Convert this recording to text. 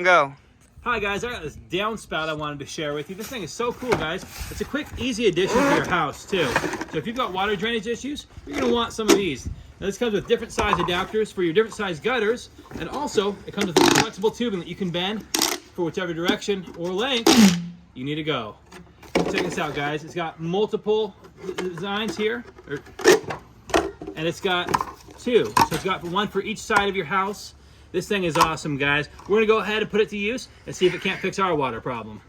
Go. Hi guys, I got this downspout I wanted to share with you. This thing is so cool, guys. It's a quick, easy addition to your house too. So if you've got water drainage issues, you're gonna want some of these. Now this comes with different size adapters for your different size gutters, and also it comes with a flexible tubing that you can bend for whichever direction or length you need to go. Check this out, guys. It's got multiple designs here, and it's got two. So it's got one for each side of your house. This thing is awesome, guys. We're gonna go ahead and put it to use and see if it can't fix our water problem.